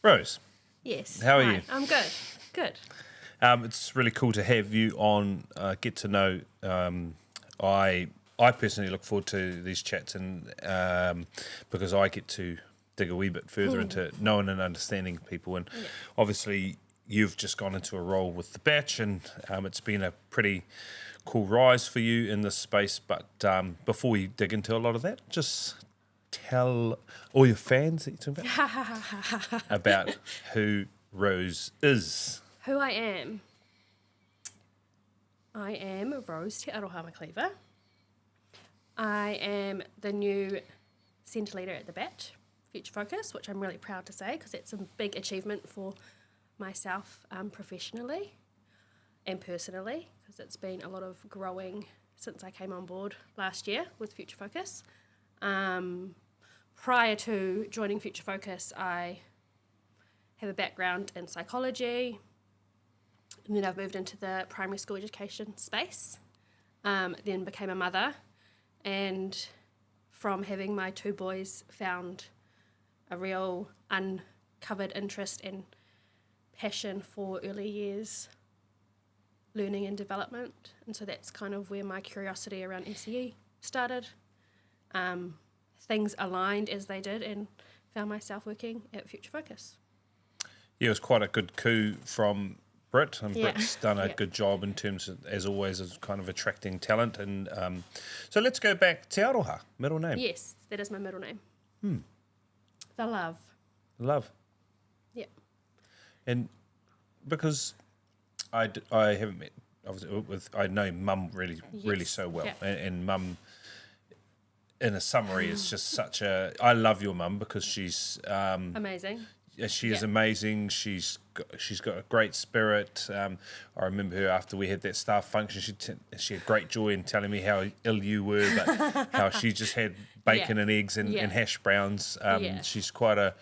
Rose, Yes. how are Hi. you? I'm good. Good. It's really cool to have you on. Get to know. I personally look forward to these chats, and because I get to dig a wee bit further into knowing and understanding people. And obviously, you've just gone into a role with the batch, and it's been a pretty cool rise for you in this space. But before we dig into a lot of that, just tell all your fans that you're talking about who Rose is. Who I am. I am Rose Te Aroha McLiver. I am the new centre leader at the BAT, Future Focus, which I'm really proud to say because it's a big achievement for myself professionally and personally, because it's been a lot of growing since I came on board last year with Future Focus. Prior to joining Future Focus, I have a background in psychology, and then I've moved into the primary school education space, then became a mother, and from having my two boys found a real uncovered interest and passion for early years learning and development, and so that's kind of where my curiosity around SEE started. Things aligned as they did, and found myself working at Future Focus. Yeah, it was quite a good coup from Brit, and Yeah. Brit's done a good job in terms of, as always, of kind of attracting talent. And so let's go back. Te Aroha, middle name. Yes, that is my middle name. The love. Love. Yeah. And because I haven't met, obviously, I know Mum really Yes. so well, Yeah. and Mum, in a summary, is just such a. I love your Mum because she's Amazing. she is Yeah. amazing. She's got a great spirit. I remember her after we had that staff function. She had great joy in telling me how ill you were, but how she just had bacon Yeah. and eggs and Yeah. hash browns. Yeah. She's quite a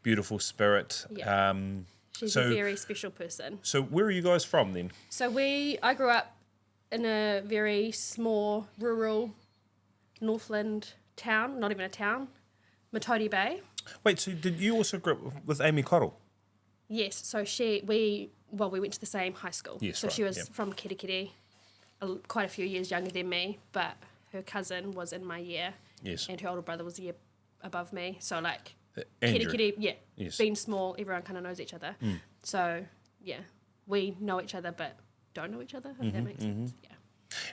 beautiful spirit. Yeah. She's a very special person. So where are you guys from then? So I grew up in a very small, rural Northland town, not even a town, Matodi Bay. Wait, so did you also grow up with Amy Cottle? Yes, so we went to the same high school. Yes, so right, she was yep. from Kirikiri, quite a few years younger than me, but her cousin was in my year. Yes. And her older brother was a year above me. So like Andrew. Kirikiri, Yes. being small, everyone kind of knows each other. So yeah, we know each other but don't know each other, if that makes sense. Yeah.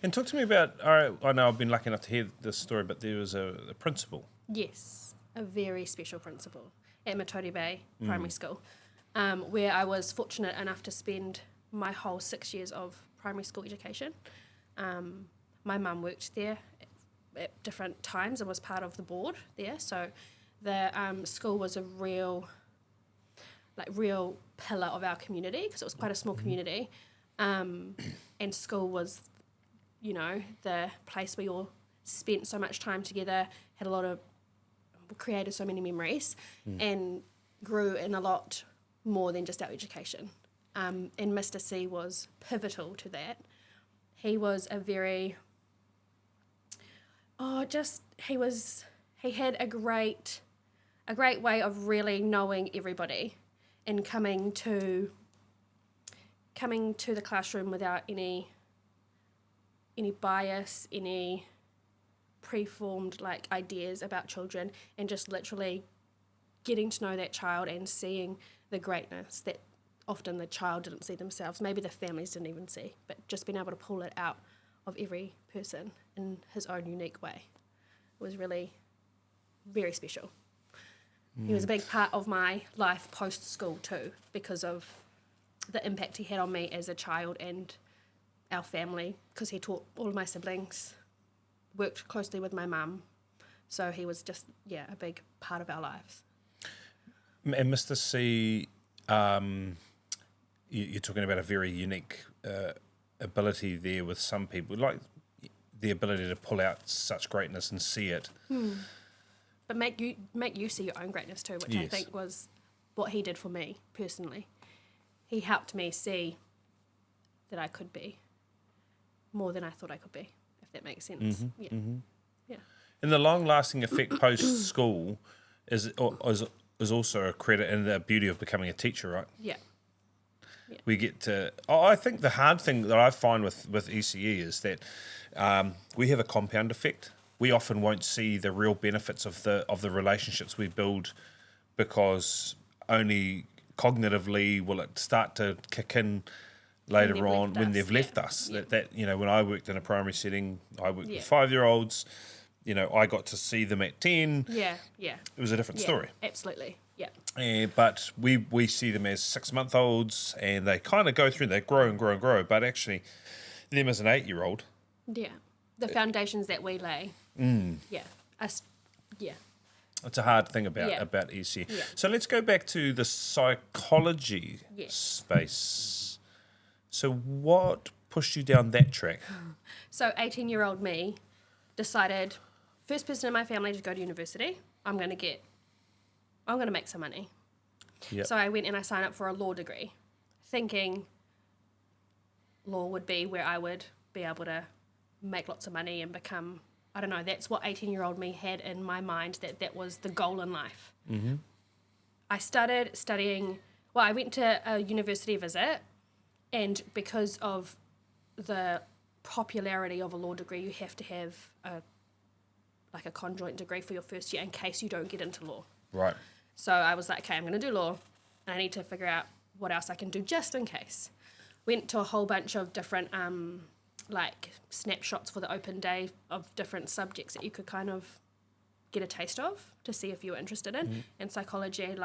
And talk to me about, all right, I know I've been lucky enough to hear this story, but there was a principal. Yes, a very special principal at Matodi Bay Primary School, where I was fortunate enough to spend my whole 6 years of primary school education. My mum worked there at different times and was part of the board there, so the school was a real pillar of our community because it was quite a small community, and school was, the place we all spent so much time together, created so many memories, and grew in a lot more than just our education. And Mr. C was pivotal to that. He was he had a great way of really knowing everybody and coming to the classroom without any bias, any preformed ideas about children, and just literally getting to know that child and seeing the greatness that often the child didn't see themselves, maybe the families didn't even see, but just being able to pull it out of every person in his own unique way was really very special. He was a big part of my life post-school too, because of the impact he had on me as a child and our family, because he taught all of my siblings, worked closely with my mum, so he was just, a big part of our lives. And Mr. C, you're talking about a very unique ability there with some people, like the ability to pull out such greatness and see it. But make you see your own greatness too, which I think was what he did for me personally. He helped me see that I could be more than I thought I could be, if that makes sense. Yeah. And the long-lasting effect post-school is is also a credit and the beauty of becoming a teacher, right? Yeah. We get to. I think the hard thing that I find with ECE is that we have a compound effect. We often won't see the real benefits of the relationships we build because only cognitively will it start to kick in later on when they've left us. Yeah. That when I worked in a primary setting, I worked Yeah. with 5-year-olds. I got to see them at 10. Yeah. It was a different story. Absolutely. Yeah. But we see them as 6-month-olds, and they kind of go through, they grow and grow and grow. But actually, them as an 8-year-old. Yeah. The foundations that we lay. Yeah. Yeah. It's a hard thing about ECE. Yeah. So let's go back to the psychology space. So what pushed you down that track? So 18-year-old me decided, first person in my family to go to university, I'm going to make some money. Yep. So I went and I signed up for a law degree, thinking law would be where I would be able to make lots of money and become, I don't know, that's what 18-year-old me had in my mind, that was the goal in life. Mm-hmm. I started studying, I went to a university visit, and because of the popularity of a law degree, you have to have a conjoint degree for your first year in case you don't get into law. Right. So I was like, okay, I'm going to do law, and I need to figure out what else I can do just in case. Went to a whole bunch of different snapshots for the open day of different subjects that you could kind of get a taste of to see if you were interested in. Mm-hmm. And psychology,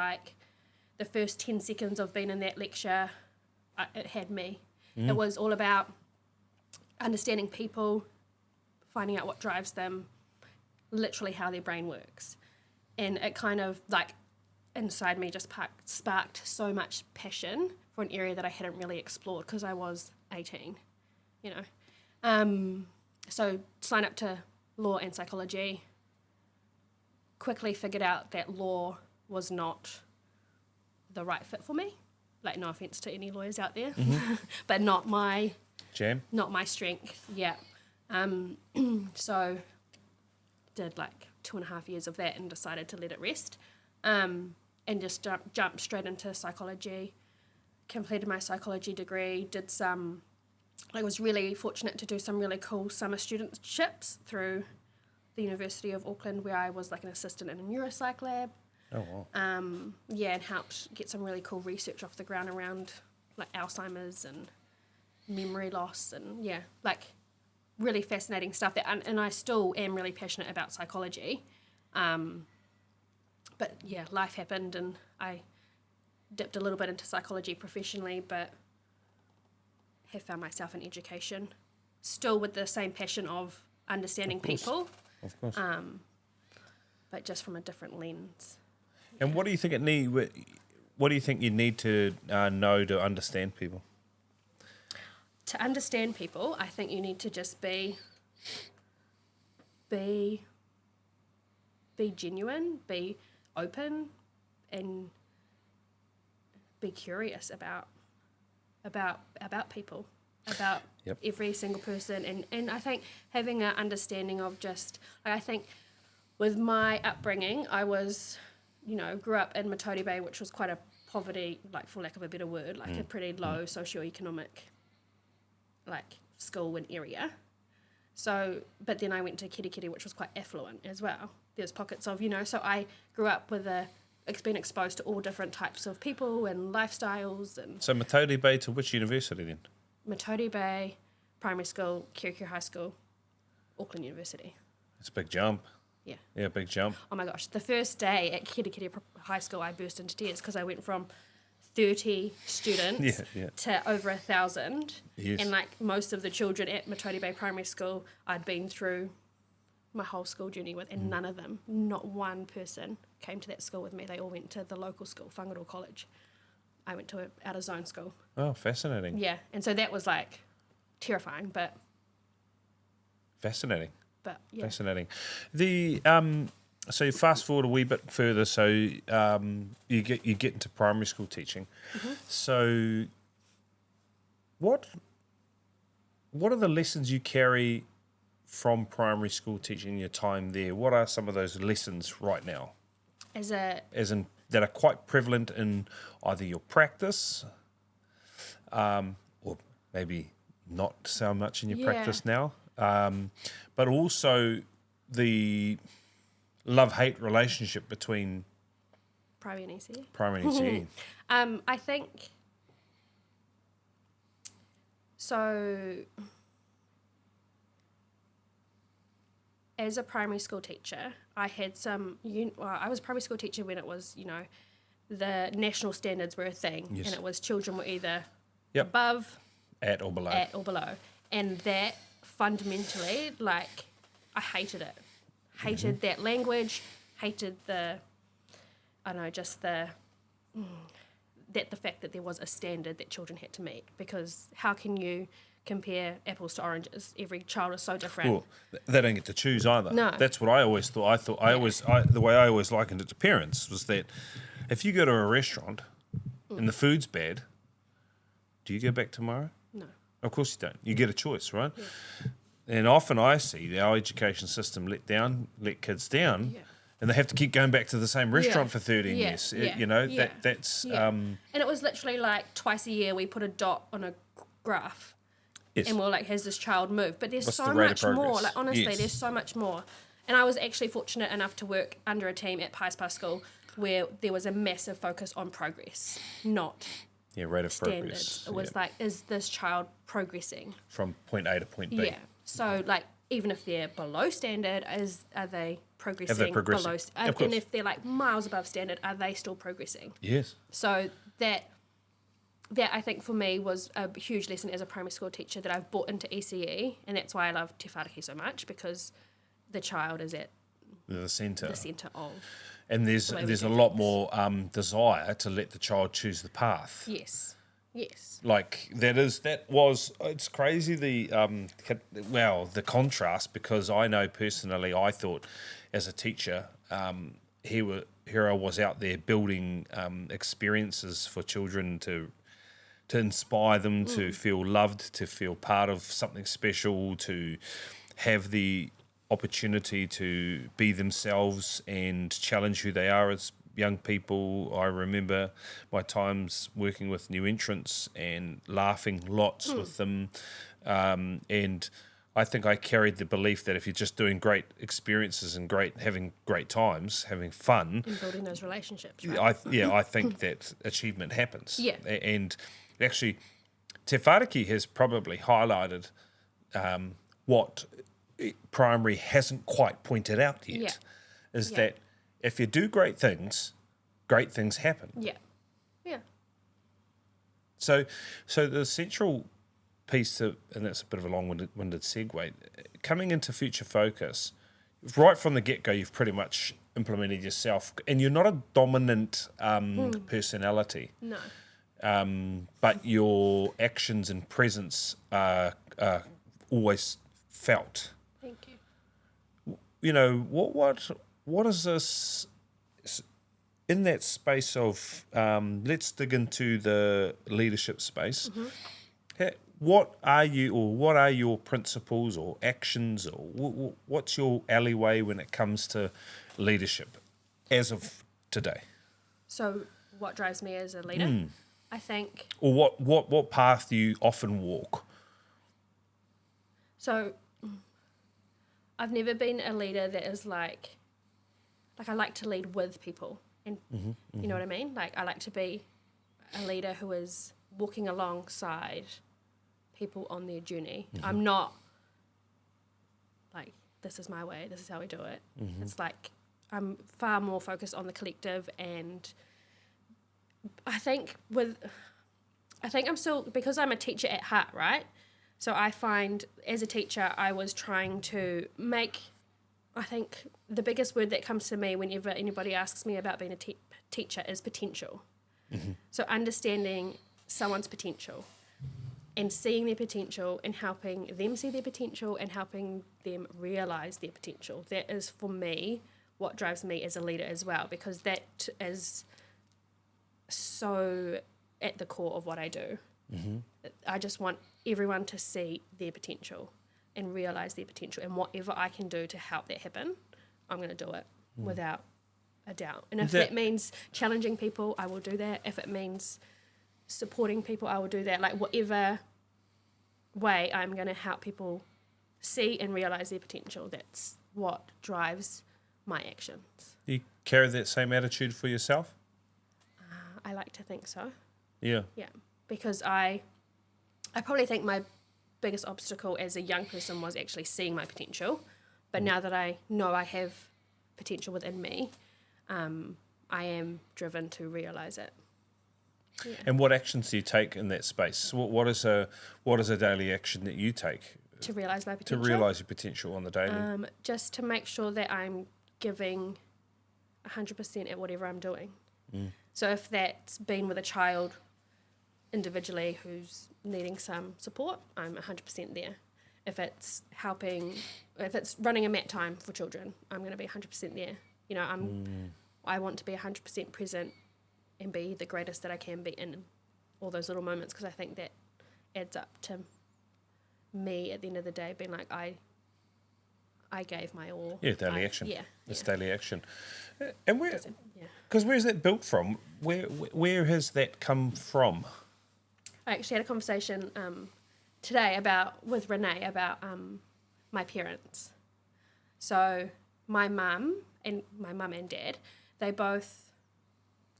the first 10 seconds of being in that lecture, it had me. Mm-hmm. It was all about understanding people, finding out what drives them, literally how their brain works. And it kind of, inside me just sparked so much passion for an area that I hadn't really explored because I was 18, So signed up to law and psychology, quickly figured out that law was not the right fit for me. No offense to any lawyers out there, mm-hmm. but not my... Jam? Not my strength, yeah. So did 2.5 years of that and decided to let it rest, and just jumped straight into psychology, completed my psychology degree, did I was really fortunate to do some really cool summer studentships through the University of Auckland, where I was an assistant in a neuropsych lab. Oh, wow. And helped get some really cool research off the ground around Alzheimer's and memory loss, and really fascinating stuff. And I still am really passionate about psychology. But life happened and I dipped a little bit into psychology professionally, but have found myself in education, still with the same passion of understanding people. Of course. But just from a different lens. And what do you think what do you think you need to know to understand people? To understand people, I think you need to just be genuine, be open, and be curious about people, about every single person. And I think having an understanding of just, I think with my upbringing, I was, grew up in Matoti Bay, which was quite a poverty, for lack of a better word, a pretty low socioeconomic school and area. So, but then I went to Kirikiri, which was quite affluent as well. There's pockets of, so I grew up with been exposed to all different types of people and lifestyles. And so Matoti Bay to which university then? Matoti Bay Primary School, Kirikiri High School, Auckland University. It's a big jump. Yeah. Yeah, big jump. Oh my gosh. The first day at Kirikiri High School, I burst into tears because I went from 30 students to over 1,000. Yes. And most of the children at Matoti Bay Primary School, I'd been through my whole school journey with, and none of them, not one person came to that school with me. They all went to the local school, Whānau College. I went to an out-of-zone school. Oh, fascinating. Yeah, and so that was terrifying, but... Fascinating. But, yeah. Fascinating. So you fast forward a wee bit further, so you get into primary school teaching. Mm-hmm. So what are the lessons you carry from primary school teaching, your time there? What are some of those lessons right now? As in that are quite prevalent in either your practice, or maybe not so much in your practice now, but also the love-hate relationship between primary and ECE. primary and ECE. I think so. As a primary school teacher, I had I was a primary school teacher when it was, the national standards were a thing, Yes. and it was children were either Yep. above, At or below. and that fundamentally, like, I hated it. Hated that language. Hated the fact that there was a standard that children had to meet, because how can you compare apples to oranges? Every child is so different. Well, they don't get to choose either. No. That's what I always thought. The way I always likened it to parents was that if you go to a restaurant and the food's bad, do you go back tomorrow? No. Of course you don't. You get a choice, right? Yeah. And often I see our education system let kids down, and they have to keep going back to the same restaurant for 13 years. That's... And it was literally like twice a year we put a dot on a graph. Yes. And we're like, has this child moved? But there's What's so the rate much of more. progress? Like, honestly, Yes. there's so much more. And I was actually fortunate enough to work under a team at Pies Pass School where there was a massive focus on progress, not rate of standards. progress. It was like, is this child progressing? From point A to point B. Yeah. So, like, even if they're below standard, are they progressing? progressing? Below? Of And course. if they're like miles above standard, are they still progressing? Yes. So that I think for me was a huge lesson as a primary school teacher that I've brought into ECE, and that's why I love Te Whāriki so much, because the child is at The centre. of. And there's a lot more desire to let the child choose the path. Yes. Like it's crazy the contrast, because I know personally, I thought as a teacher, here I was out there building experiences for children to inspire them to feel loved, to feel part of something special, to have the opportunity to be themselves and challenge who they are as young people. I remember my times working with new entrants and laughing lots with them, and I think I carried the belief that if you're just doing great experiences and having great times, having fun, And building those relationships, right? I think that achievement happens. Yeah. And actually, Te Whāriki has probably highlighted what primary hasn't quite pointed out yet, is that if you do great things happen. Yeah. So the central piece, and that's a bit of a long-winded segue, coming into Future Focus, right from the get-go, you've pretty much implemented yourself, and you're not a dominant personality. No. But your actions and presence are always felt. Thank you. What is this in that space of let's dig into the leadership space? What are your principles or actions, or what's your alleyway when it comes to leadership as of today? So what drives me as a leader? I think... Or what path do you often walk? So I've never been a leader that is like I like to lead with people, and you know what I mean? Like, I like to be a leader who is walking alongside people on their journey. I'm not like, this is my way, this is how we do it. It's like I'm far more focused on the collective, and I think I'm still, because I'm a teacher at heart, right? So I find as a teacher, I was trying to make, I think the biggest word that comes to me whenever anybody asks me about being a teacher is potential. So understanding someone's potential and seeing their potential and helping them see their potential and helping them realise their potential. That is, for me, what drives me as a leader as well, because that is so at the core of what I do. I just want everyone to see their potential and realise their potential, and whatever I can do to help that happen, I'm going to do it without a doubt. And if that means challenging people, I will do that. If it means supporting people, I will do that. Like whatever way I'm going to help people see and realise their potential, that's what drives my actions. You carry that same attitude for yourself? I like to think so. Yeah. Yeah, because I probably think my biggest obstacle as a young person was actually seeing my potential. But now that I know I have potential within me, I am driven to realise it. Yeah. And what actions do you take in that space? What is a daily action that you take To realise my potential? to realise your potential on the daily? Just to make sure that I'm giving 100% at whatever I'm doing. So if that's been with a child individually who's needing some support, I'm 100% there. If it's running a mat time for children, I'm going to be 100% there. You know, I want to be 100% present and be the greatest that I can be in all those little moments, because I think that adds up to me at the end of the day being like, I gave my all. Yeah, daily action. Yeah. It's daily action. And where? Yeah. Because where's that built from? Where has that come from? I actually had a conversation today with Renee about my parents. So my mum and dad, they both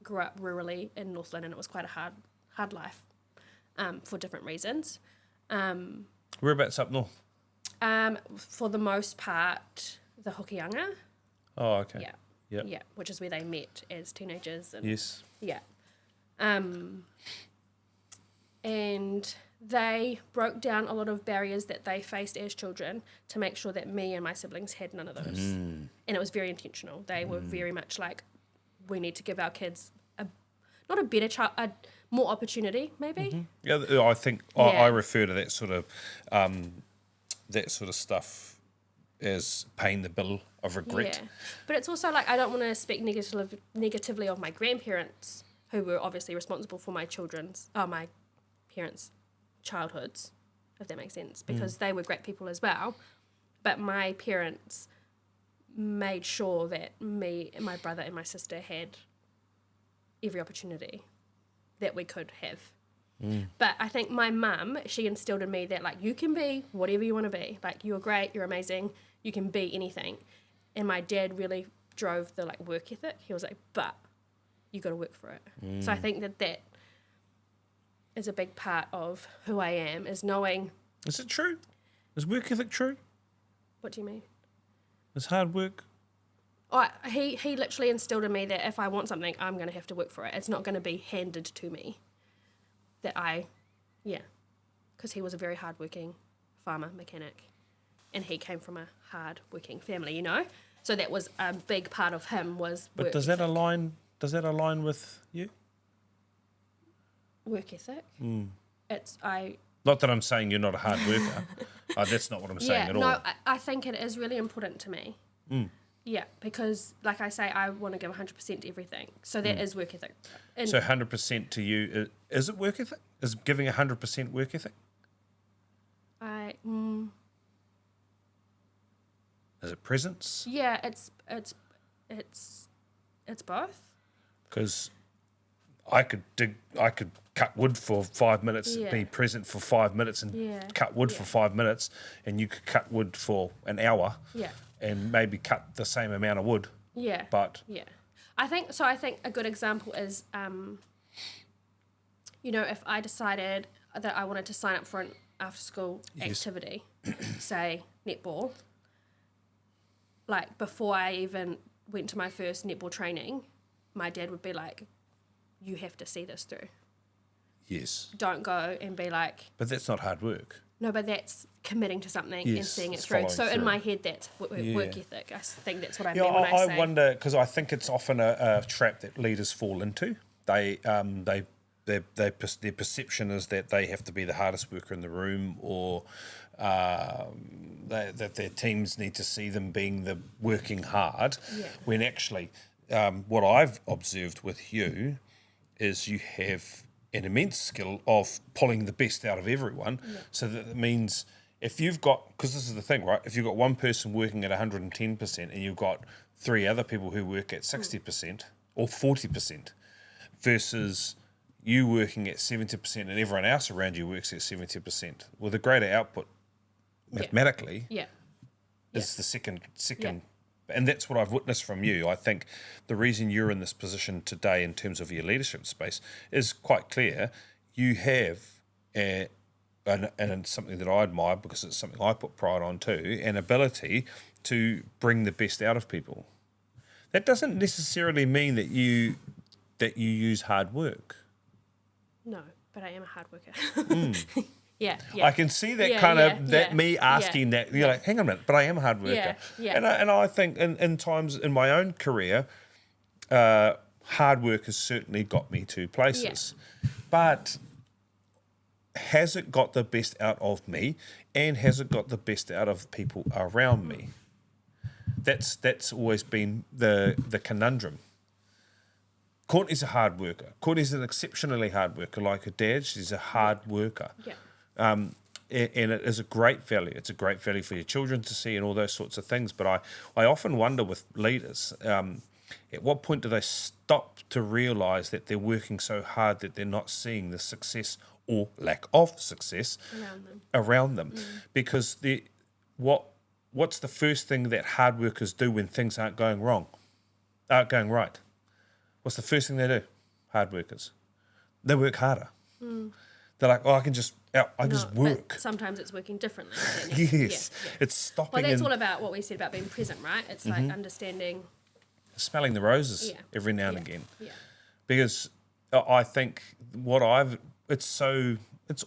grew up rurally in North London. It was quite a hard life for different reasons. Whereabouts up north? For the most part, the Hokianga. Oh, okay. Yeah. Yep. Yeah, which is where they met as teenagers. And, Yes. Yeah. And they broke down a lot of barriers that they faced as children to make sure that me and my siblings had none of those. And it was very intentional. They were very much like, we need to give our kids not a better more opportunity, maybe. Yeah, I think I refer to that sort of stuff as paying the bill of regret. Yeah. But it's also like, I don't want to speak negatively of my grandparents, who were obviously responsible for my parents' childhoods, if that makes sense, because they were great people as well. But my parents made sure that me and my brother and my sister had every opportunity that we could have. But I think my mum, she instilled in me that, like, you can be whatever you want to be. Like, you're great, you're amazing, you can be anything. And my dad really drove the, like, work ethic. He was like, but you got to work for it. So I think that is a big part of who I am, is knowing... Is it true? Is work ethic true? What do you mean? Is hard work? Oh, he literally instilled in me that if I want something, I'm going to have to work for it. It's not going to be handed to me. Because he was a very hardworking farmer, mechanic, and he came from a hardworking family, you know? So that was a big part of him was But work does ethic. that align with you? Work ethic? Not that I'm saying you're not a hard worker. That's not what I'm saying at all. No, I think it is really important to me. Yeah, because like I say, I want to give 100% to everything. So that is work ethic. And So 100% to you, is it work ethic? Is giving 100% work ethic? Is it presence? Yeah, it's both. Because I could cut wood for 5 minutes, Yeah. be present for 5 minutes, and Yeah. cut wood for 5 minutes, and you could cut wood for an hour, Yeah. and maybe cut the same amount of wood. Yeah. But Yeah. I think a good example is, if I decided that I wanted to sign up for an after-school activity, say netball, like before I even went to my first netball training, my dad would be like, you have to see this through. yes, Don't go and be like, but that's not hard work. no, but that's committing to something and Yes, seeing it it's through. following So in through. my head, that's work ethic. I think that's what I Yeah, mean when I say. I wonder, because I think it's often a trap that leaders fall into. Their perception is that they have to be the hardest worker in the room, or that their teams need to see them being the working hard. Yeah. When actually, what I've observed with you is you have an immense skill of pulling the best out of everyone. Yeah. So that means if you've got, because this is the thing, right? If you've got one person working at 110% and you've got 3 other people who work at 60% or 40% versus you working at 70% and everyone else around you works at 70%. Well, the greater output mathematically is the second. And that's what I've witnessed from you. I think the reason you're in this position today in terms of your leadership space is quite clear. You have, and it's something that I admire because it's something I put pride on too, an ability to bring the best out of people. That doesn't necessarily mean that you use hard work. No, but I am a hard worker. Yeah. I can see that me asking that, you're like, hang on a minute, but I am a hard worker. And I think in times in my own career, hard work has certainly got me to places. But has it got the best out of me, and has it got the best out of people around me? That's always been the conundrum. Courtney's a hard worker. Courtney's an exceptionally hard worker. Like her dad, she's a hard worker. And it is a great value. It's a great value for your children to see and all those sorts of things. But I often wonder with leaders, at what point do they stop to realise that they're working so hard that they're not seeing the success or lack of success around them? Because what's the first thing that hard workers do when things aren't going right? What's the first thing they do? Hard workers. They work harder. They're like, I can just work. But sometimes it's working differently. Yes. It's stopping. Well, that's all about what we said about being present, right? It's like understanding. Smelling the roses every now and again. Yeah. Because I think it's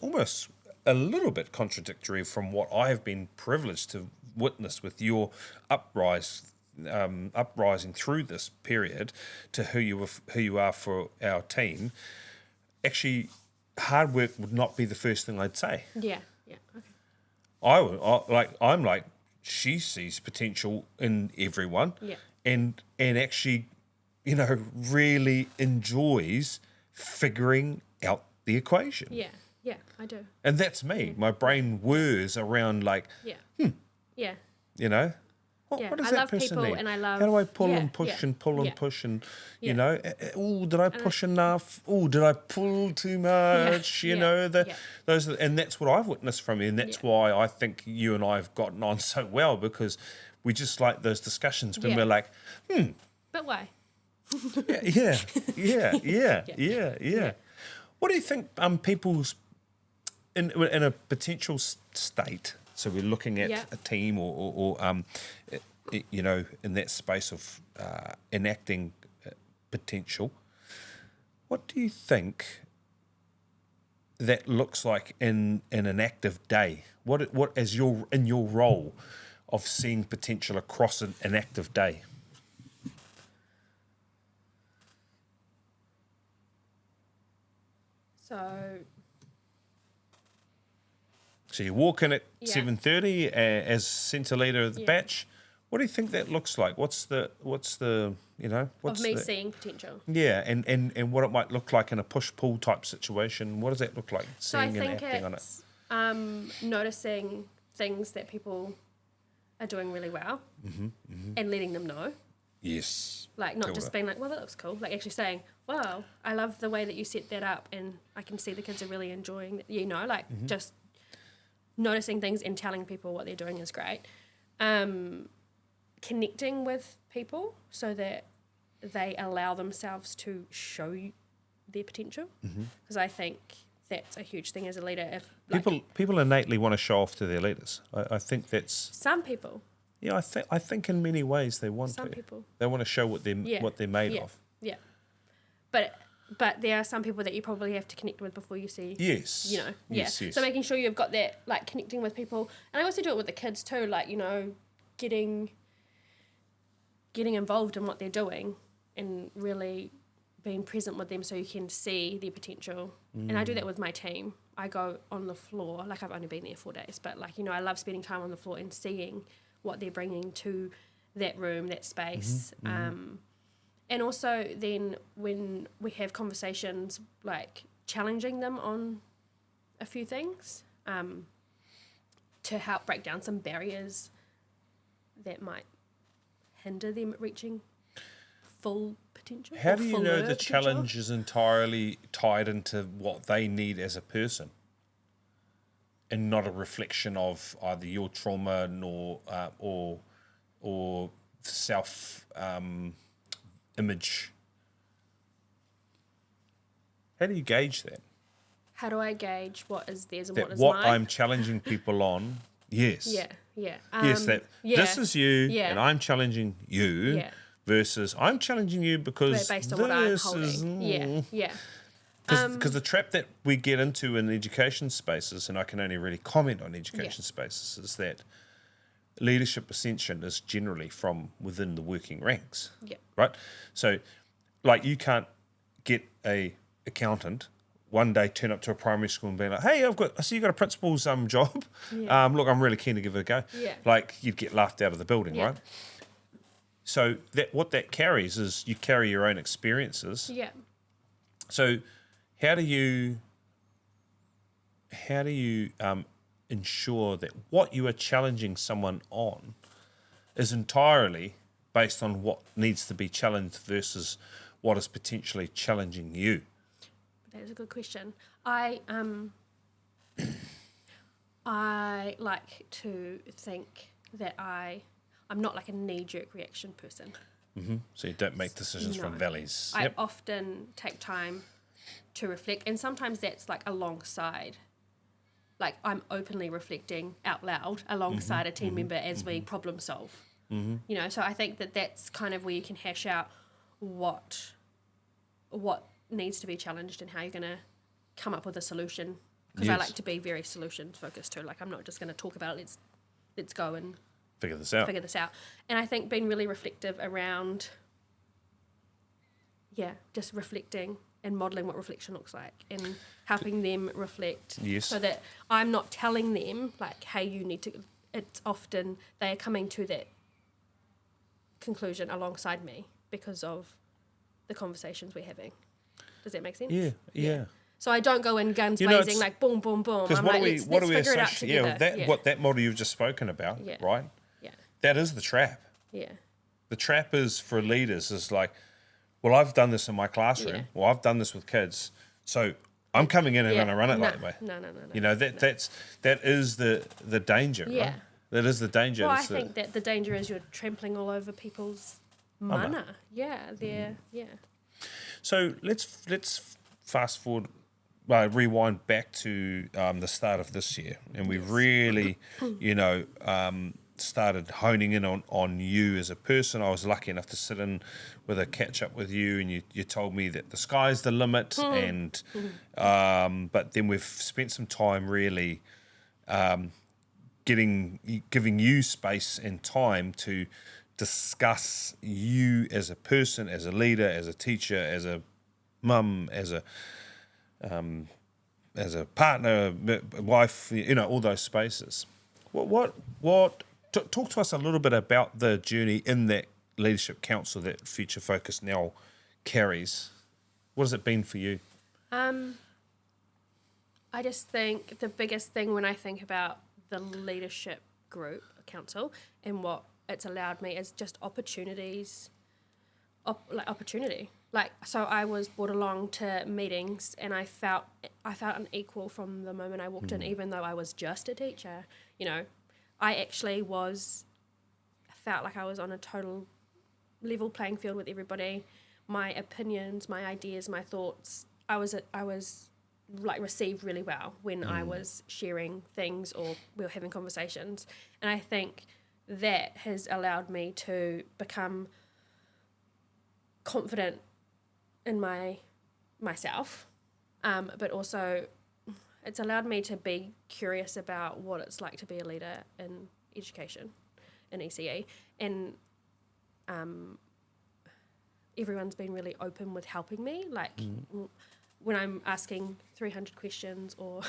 almost a little bit contradictory from what I have been privileged to witness with your uprising through this period to who you are for our team. Actually, hard work would not be the first thing I'd say. Yeah. Okay. I'm like, she sees potential in everyone. Yeah. And actually, really enjoys figuring out the equation. Yeah, I do. And that's me. My brain whirs around like, Yeah. What does I that love person people need? and I love... How do I pull and push and pull and push and, did I push enough? Oh, did I pull too much? Those, and that's what I've witnessed from you, and that's why I think you and I have gotten on so well, because we just like those discussions when we're like, But why? yeah. What do you think people's in a potential state? So we're looking at a team or in that space of enacting potential. What do you think that looks like in an active day? What as in your role of seeing potential across an active day? So you walk in at 7:30 as centre leader of the batch. What do you think that looks like? What's the seeing potential. Yeah, and what it might look like in a push-pull type situation. What does that look like, seeing and acting on it? Noticing things that people are doing really well and letting them know. Yes. Like not just being like, well, that looks cool. Like actually saying, wow, I love the way that you set that up and I can see the kids are really enjoying it. Just noticing things and telling people what they're doing is great. Connecting with people so that they allow themselves to show you their potential. Because I think that's a huge thing as a leader. If people innately want to show off to their leaders. I think that's some people. Yeah, I think in many ways they want some to. People. They want to show what they're made of. Yeah, but there are some people that you probably have to connect with before you see. Yes. Yes. So making sure you've got that, like connecting with people, and I also do it with the kids too. Like getting involved in what they're doing and really being present with them so you can see their potential. And I do that with my team. I go on the floor. Like I've only been there 4 days, but I love spending time on the floor and seeing what they're bringing to that room, that space. And also then when we have conversations, like challenging them on a few things to help break down some barriers that might hinder them reaching full potential? How or do you know fuller the potential? challenge is entirely tied into what they need as a person, and not a reflection of either your trauma nor or self image? How do you gauge that? How do I gauge what is theirs and That what is what mine? I'm challenging people on, yes. Yeah, yeah. Yes, that this is you yeah. and I'm challenging you Yeah. versus I'm challenging you because based on what I'm this is holding. Yeah, yeah. because the trap that we get into in education spaces, and I can only really comment on education Yeah. spaces, is that leadership ascension is generally from within the working ranks. Yeah. Right? So, like, you can't get a accountant one day turn up to a primary school and be like, "Hey, I see you got a principal's job. Yeah. Look, I'm really keen to give it a go." Yeah. Like, you'd get laughed out of the building, Yeah. right? So what that carries is you carry your own experiences. Yeah. So how do you ensure that what you are challenging someone on is entirely based on what needs to be challenged versus what is potentially challenging you? That is a good question. I like to think that I'm not like a knee-jerk reaction person. So you don't make decisions from No. valleys. I often take time to reflect, and sometimes that's like alongside, like I'm openly reflecting out loud alongside a team member as we problem solve. You know, so I think that that's kind of where you can hash out what needs to be challenged and how you're going to come up with a solution. Because I Yes. like to be very solution focused too. Like I'm not just going to talk about it. Let's go and Figure this out. figure this out. And I think being really reflective around, just reflecting and modelling what reflection looks like and helping them reflect. Yes. So that I'm not telling them, like, hey, you need to, it's often they are coming to that conclusion alongside me because of the conversations we're having. Does that make sense? Yeah. So I don't go in guns You know, blazing, it's- like boom, boom, boom. Because I'm what like, do let's we figure it out associate? together. What that model you've just spoken about, Yeah. right? Yeah, That is the trap. yeah, The trap is for leaders is like, well, I've done this in my classroom. Yeah. Well, I've done this with kids, so I'm coming in and yeah. going to run it No, that way. No. You know that is the danger, Yeah. right? That is the danger. Well, I It's the- think that the danger is you're trampling all over people's mana. Yeah, yeah. So let's fast forward, rewind back to the start of this year, and we really, started honing in on you as a person. I was lucky enough to sit in with a catch up with you, and you told me that the sky's the limit, and but then we've spent some time really giving you space and time to discuss you as a person, as a leader, as a teacher, as a mum, as a partner, wife, all those spaces. Talk to us a little bit about the journey in that leadership council that Future Focus now carries. What has it been for you? I just think the biggest thing when I think about the leadership group council and what it's allowed me is just opportunities, opportunity. Like, so I was brought along to meetings and I felt unequal from the moment I walked in, even though I was just a teacher. I actually felt like I was on a total level playing field with everybody. My opinions, my ideas, my thoughts, I was like received really well when I was sharing things or we were having conversations. And I think that has allowed me to become confident in myself, but also it's allowed me to be curious about what it's like to be a leader in education, in ECE, and everyone's been really open with helping me. Like when I'm asking 300 questions or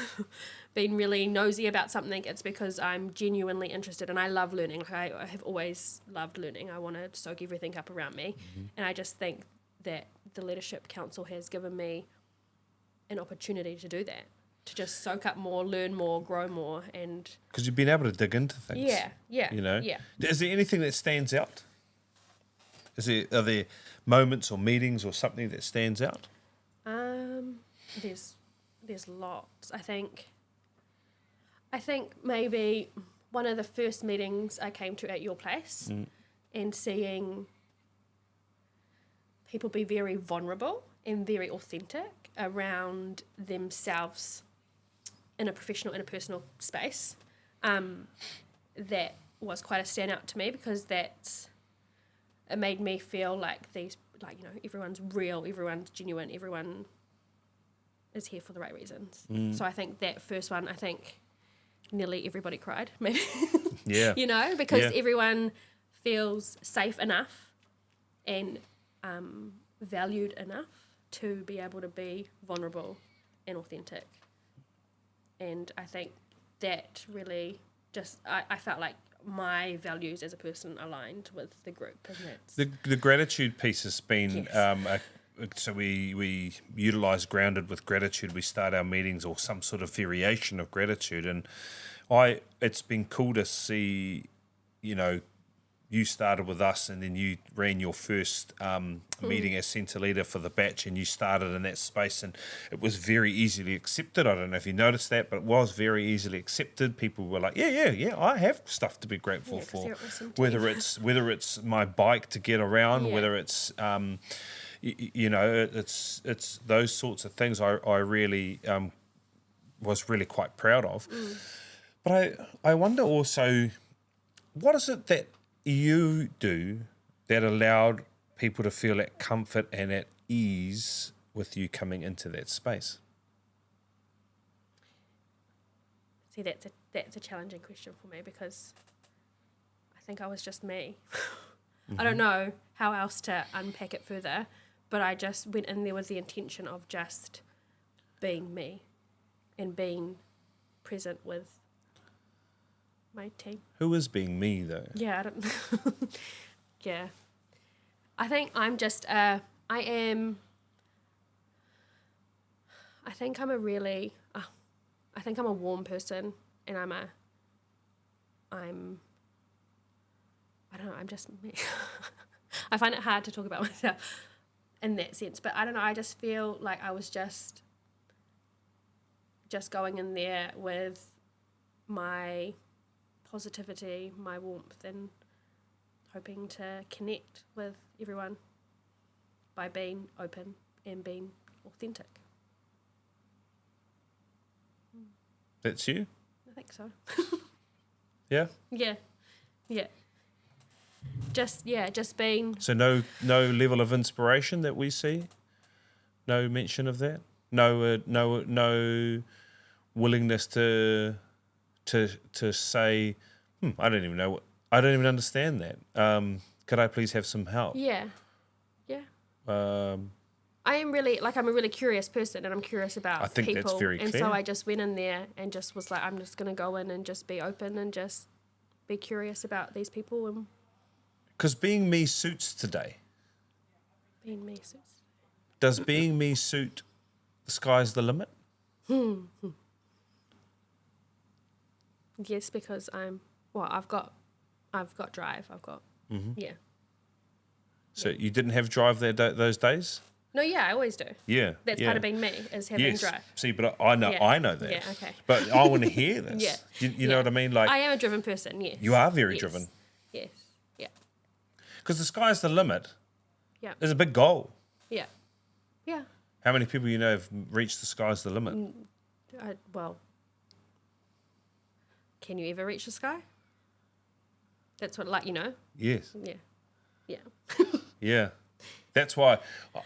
being really nosy about something, it's because I'm genuinely interested and I love learning. Like I have always loved learning. I want to soak everything up around me. And I just think that the Leadership Council has given me an opportunity to do that, to just soak up more, learn more, grow more. And Because you've been able to dig into things. yeah. Is there anything that stands out? Are there moments or meetings or something that stands out? There's lots. I think maybe one of the first meetings I came to at your place and seeing people be very vulnerable and very authentic around themselves in a professional, in a personal space, that was quite a standout to me, because it made me feel like everyone's real, everyone's genuine, everyone is here for the right reasons. So I think that first one, nearly everybody cried, maybe. Yeah. Because everyone feels safe enough and valued enough to be able to be vulnerable and authentic. And I think that really just, I felt like my values as a person aligned with the group. And that's The gratitude piece has been, Yes. so we utilise grounded with gratitude. We start our meetings or some sort of variation of gratitude. And it's been cool to see, you started with us and then you ran your first meeting as centre leader for the batch, and you started in that space, and it was very easily accepted. I don't know if you noticed that, but it was very easily accepted. People were like, yeah, I have stuff to be grateful 'cause for. they're awesome to Whether it's my bike to get around, Yeah. whether it's it's those sorts of things I really was really quite proud of. But I wonder also, what is it that you do that allowed people to feel at comfort and at ease with you coming into that space? See, that's a challenging question for me, because I think I was just me. I don't know how else to unpack it further, but I just went in there with the intention of just being me and being present with my team. Who is being me, though? Yeah, I don't yeah. I think I'm just I think I'm a really I think I'm a warm person, and I don't know, I'm just me. I find it hard to talk about myself in that sense, but I don't know, I just feel like I was just going in there with my positivity, my warmth, and hoping to connect with everyone by being open and being authentic. That's you? I think so. Yeah? Yeah. Just being. So no level of inspiration that we see? No mention of that? No willingness to say, I don't even know, I don't even understand that. Could I please have some help? Yeah. I am really, I'm a really curious person, and I'm curious about I think people. that's very and clear. so I just went in there and just was like, I'm just going to go in and just be open and just be curious about these people and Because being me suits today. being me. Does being me suit the sky's the limit? Yes, because I've got drive. Yeah. So you didn't have drive those days? No, yeah, I always do. Yeah. That's part of being me, is having Yes. drive. See, but I know Yeah. I know that. Yeah, okay. But I want to hear this. Yeah. You know what I mean? Like, I am a driven person, yes. you are very Yes. driven. Yes. Yeah. Because the sky's the limit Yeah. is a big goal. Yeah. Yeah. How many people you know have reached the sky's the limit? Well, can you ever reach the sky? That's what, Yes. Yeah. Yeah. Yeah. That's why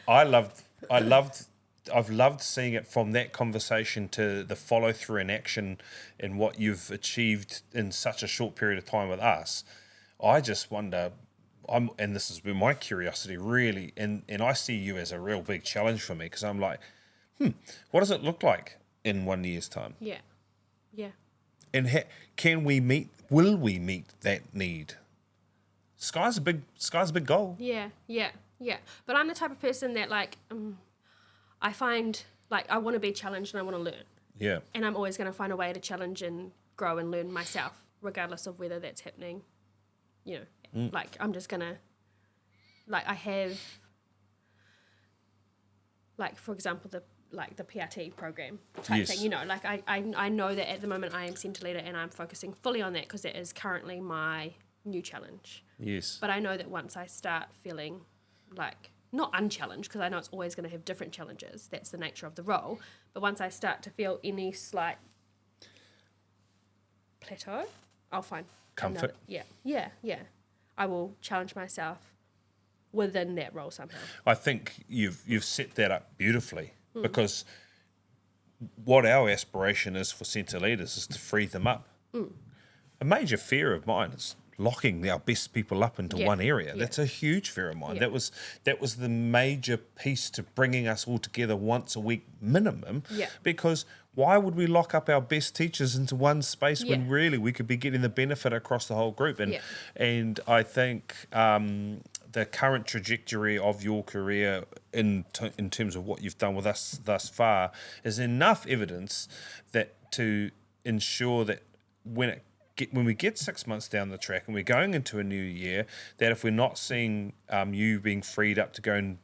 I've loved seeing it from that conversation to the follow through in action and what you've achieved in such a short period of time with us. I just wonder, and this has been my curiosity really, and I see you as a real big challenge for me, because I'm like, what does it look like in 1 year's time? Yeah. Yeah. And will we meet that need? Sky's a big goal. Yeah. Yeah. Yeah. But I'm the type of person that I find I want to be challenged and I want to learn. Yeah. And I'm always going to find a way to challenge and grow and learn myself, regardless of whether that's happening, I'm just going to like I have, like for example, the PRT program type Yes. thing, you know, like I know that at the moment I am centre leader and I'm focusing fully on that because that is currently my new challenge. Yes. But I know that once I start feeling like, not unchallenged, because I know it's always going to have different challenges, that's the nature of the role, but once I start to feel any slight plateau, I'll find Comfort. Yeah. I will challenge myself within that role somehow. I think you've set that up beautifully because what our aspiration is for centre leaders is to free them up. A major fear of mine is locking our best people up into one area. That's a huge fear of mine. That was the major piece to bringing us all together once a week minimum. Because why would we lock up our best teachers into one space when really we could be getting the benefit across the whole group? And I think the current trajectory of your career in terms of what you've done with us thus far is enough evidence that to ensure that when we get 6 months down the track and we're going into a new year, that if we're not seeing you being freed up to go and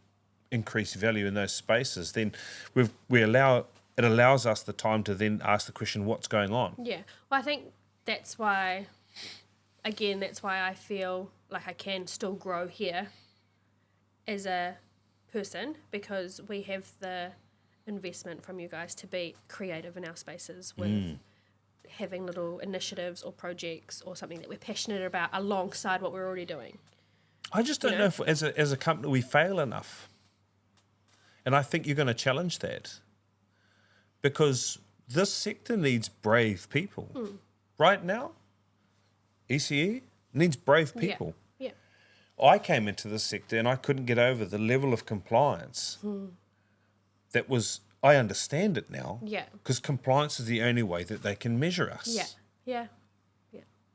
increase value in those spaces, then it allows us the time to then ask the question, what's going on? Yeah. Well, I think that's why I feel like I can still grow here as a person, because we have the investment from you guys to be creative in our spaces with having little initiatives or projects or something that we're passionate about alongside what we're already doing. I just don't know if as a company we fail enough. And I think you're going to challenge that. Because this sector needs brave people. Right now, ECE needs brave people. Yeah. I came into this sector and I couldn't get over the level of compliance that was, I understand it now. Yeah. Because compliance is the only way that they can measure us. Yeah.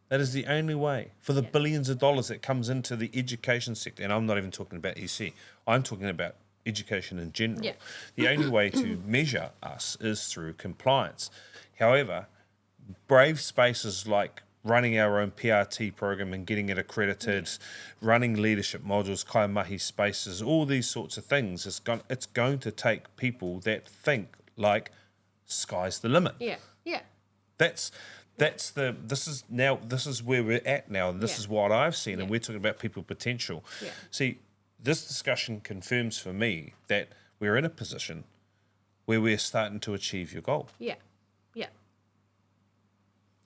That is the only way for the billions of dollars that comes into the education sector. And I'm not even talking about EC. I'm talking about education in general. Yeah. The only way to measure us is through compliance. However, brave spaces like running our own PRT program and getting it accredited, running leadership modules, kaimahi spaces, all these sorts of things, it's going to take people that think like sky's the limit. Yeah. This is where we're at now, and this is what I've seen, and we're talking about people potential. See, this discussion confirms for me that we're in a position where we're starting to achieve your goal. Yeah.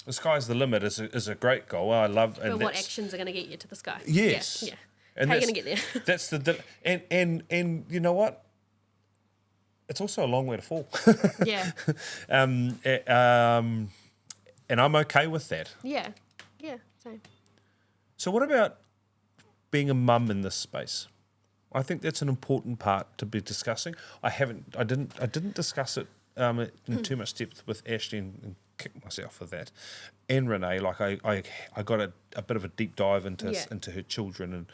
The sky's the limit is a great goal. I love. But what actions are going to get you to the sky? Yes. Yeah. And how are you going to get there? That's and you know what? It's also a long way to fall. Yeah. And I'm okay with that. Yeah. Same. So what about being a mum in this space? I think that's an important part to be discussing. I didn't discuss it in too much depth with Ashley and kick myself for that. And Renee, like I got a bit of a deep dive into her children and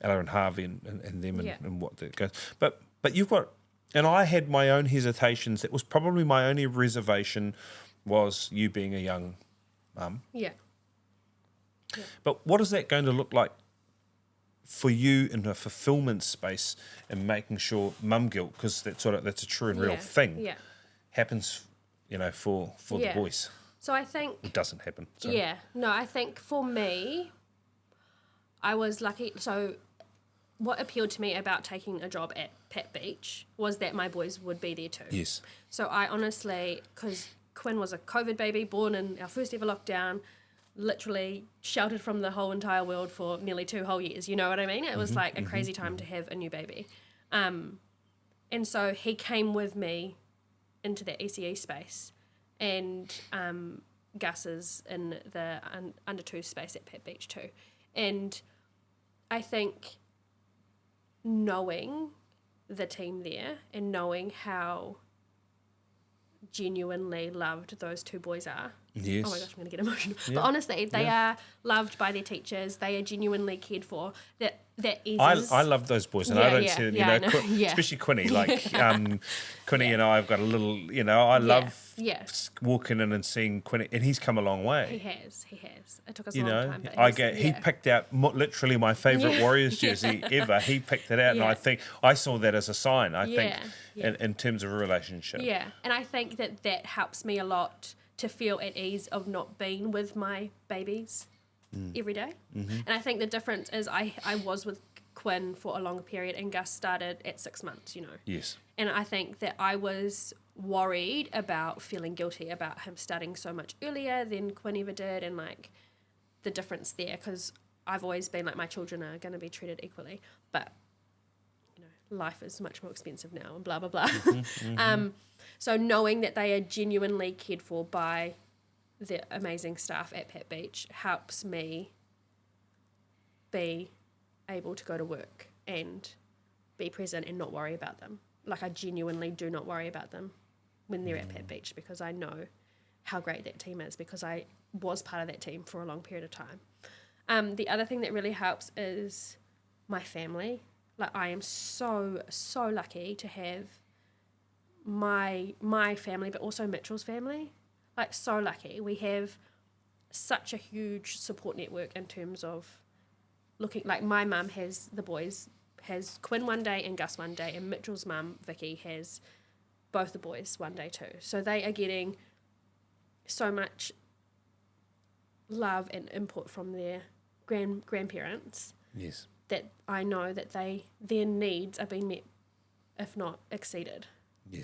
Ella and Harvey and them and what that goes. But you've got, and I had my own hesitations. That was probably my only reservation, was you being a young mum. Yeah. But what is that going to look like for you in a fulfillment space and making sure mum guilt, because that's a true and real thing, happens, for the boys. So I think It doesn't happen. Sorry. Yeah. No, I think for me, I was lucky. So what appealed to me about taking a job at Pat Beach was that my boys would be there too. Yes. So I honestly, because Quinn was a COVID baby, born in our first ever lockdown, literally sheltered from the whole entire world for nearly 2 whole years. You know what I mean? It was like a crazy time to have a new baby. And so he came with me into that ECE space, and Gus is in the under 2 space at Pat Beach too. And I think knowing the team there and knowing how genuinely loved those 2 boys are. Yes. Oh my gosh, I'm going to get emotional. Yeah. But honestly, they are loved by their teachers. They are genuinely cared for. That eases. I love those boys, and I don't see, especially Quinny. Like Quinny and I have got a little, I love Yeah. walking in and seeing Quinn, and he's come a long way. He has. It took us You a long know, time. But he picked out literally my favourite Warriors jersey ever. He picked it out, and I think I saw that as a sign. I think in terms of a relationship. Yeah, and I think that helps me a lot to feel at ease of not being with my babies every day. Mm-hmm. And I think the difference is I was with Quinn for a long period, and Gus started at 6 months. Yes. And I think that I was worried about feeling guilty about him starting so much earlier than Quinn ever did, and like the difference there, because I've always been like, my children are going to be treated equally, but life is much more expensive now and blah blah blah. So knowing that they are genuinely cared for by the amazing staff at Pat Beach helps me be able to go to work and be present and not worry about them. Like, I genuinely do not worry about them when they're at Pat Beach, because I know how great that team is, because I was part of that team for a long period of time. The other thing that really helps is my family. Like, I am so lucky to have my family, but also Mitchell's family. Like, so lucky. We have such a huge support network in terms of looking, like, my mum has the boys, has Quinn one day and Gus one day, and Mitchell's mum, Vicky, has both the boys one day too. So they are getting so much love and input from their grandparents. Yes. That I know that their needs are being met, if not exceeded,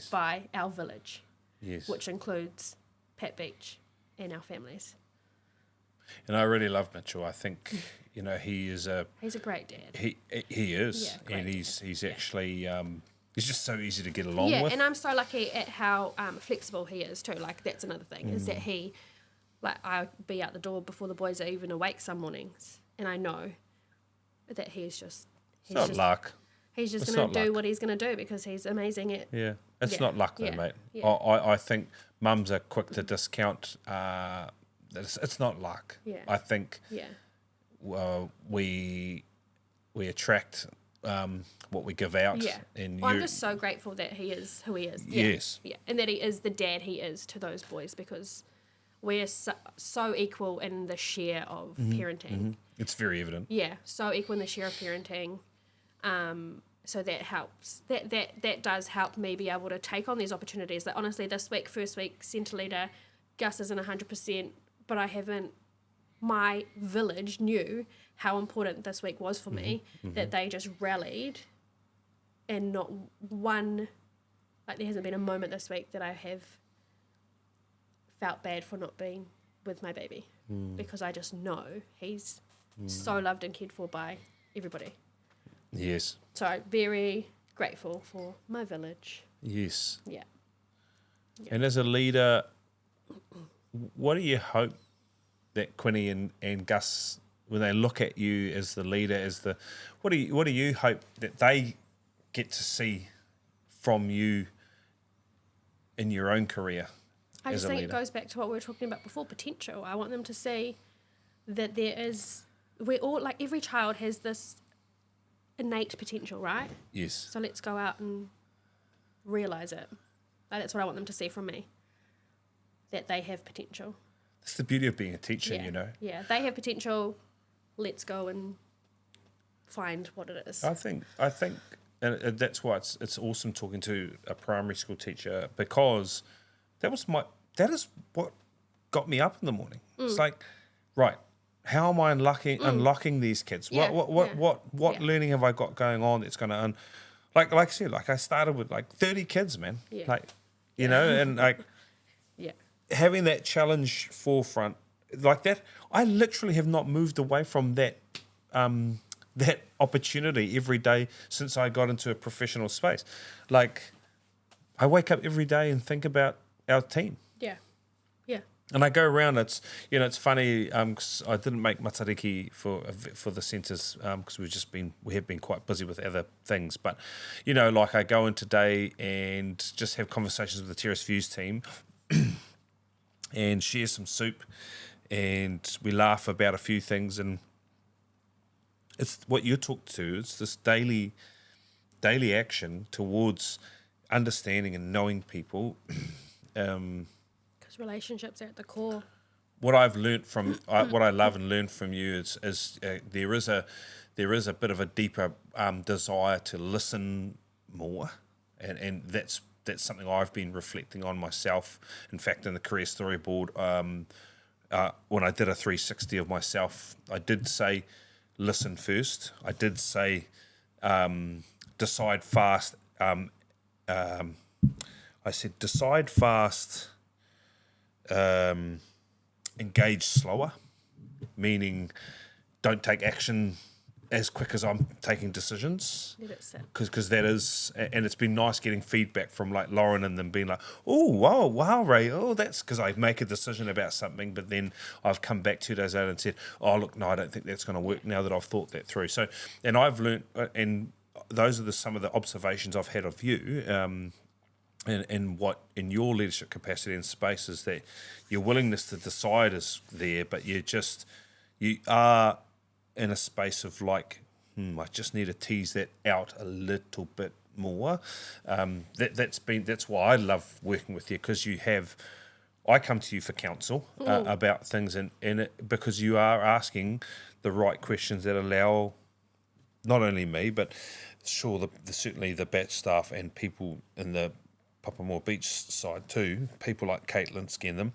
by our village, which includes Pat Beach and our families. And I really love Mitchell. I think he's a great dad. He is, and he's actually he's just so easy to get along with. And I'm so lucky at how flexible he is too. Like, that's another thing, is that he, like, I'll be out the door before the boys are even awake some mornings, and I know that he's just luck. He's just going to do what he's going to do, because he's amazing at... Yeah, it's not luck though, mate. Yeah. I think mums are quick to discount. It's not luck. Yeah. I think we attract what we give out. Yeah. And I'm just so grateful that he is who he is. Yes. Yeah. And that he is the dad he is to those boys, because we're so equal in the share of parenting. Mm-hmm. It's very evident. Yeah, so equal in the share of parenting. So that helps. That does help me be able to take on these opportunities. Like, honestly, this week, first week, centre leader, Gus isn't 100%, but I haven't... My village knew how important this week was for me, that they just rallied, and not one... Like, there hasn't been a moment this week that I have felt bad for not being with my baby, because I just know he's so loved and cared for by everybody. Yes. So very grateful for my village. Yes. Yeah. And as a leader, what do you hope that Quinny and Gus, when they look at you as the leader, what do you hope that they get to see from you in your own career? I just think it goes back to what we were talking about before, potential. I want them to see that we're all, like, every child has this innate potential, right? Yes. So let's go out and realise it. Like, that's what I want them to see from me, that they have potential. That's the beauty of being a teacher, Yeah, they have potential. Let's go and find what it is. I think, and that's why it's awesome talking to a primary school teacher, because that is what got me up in the morning. It's like, right, how am I unlocking these kids? Yeah, What learning have I got going on that's going to like I said, like, I started with like 30 kids, man. Yeah. Like, and like having that challenge forefront like that, I literally have not moved away from that that opportunity every day since I got into a professional space. Like, I wake up every day and think about our team. Yeah. Yeah. And I go around. It's funny. 'Cause I didn't make matariki for the centres because we have been quite busy with other things. But like, I go in today and just have conversations with the Terrace Views team, and share some soup, and we laugh about a few things. And it's what you talk to. It's this daily action towards understanding and knowing people. Relationships are at the core. What I've learnt from what I love and learn from you is there is a bit of a deeper desire to listen more, and that's something I've been reflecting on myself. In fact, in the career storyboard, when I did a 360 of myself, I did say listen first. I did say decide fast. I said decide fast. Engage slower, meaning don't take action as quick as I'm taking decisions. Let it sit. Because that is, and it's been nice getting feedback from like Lauren and them being like, oh, wow, Ray, oh, that's because I make a decision about something, but then I've come back 2 days later and said, oh, look, no, I don't think that's going to work now that I've thought that through. So, and I've learnt, and those are some of the observations I've had of you, and what in your leadership capacity and space is that your willingness to decide is there, but you are in a space of like, I just need to tease that out a little bit more. That's why I love working with you, because I come to you for counsel about things, because you are asking the right questions that allow not only me, but sure, certainly the batch staff and people in the Papamore Beach side too, people like Caitlin Skenham,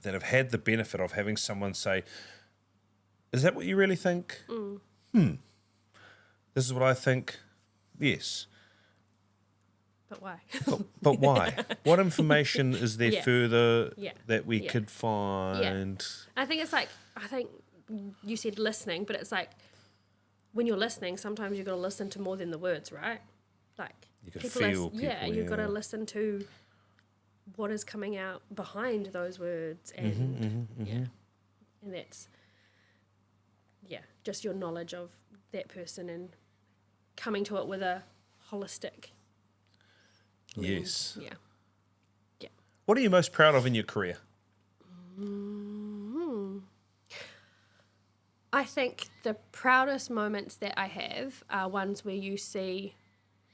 that have had the benefit of having someone say, is that what you really think? This is what I think. Yes. But why? But why? What information is there further that we could Yeah. find? I think you said listening, but it's like when you're listening, sometimes you've got to listen to more than the words, right? Like You could feel people, you've got to listen to what is coming out behind those words, and and that's just your knowledge of that person and coming to it with a holistic lens. Yes. Yeah. What are you most proud of in your career? I think the proudest moments that I have are ones where you see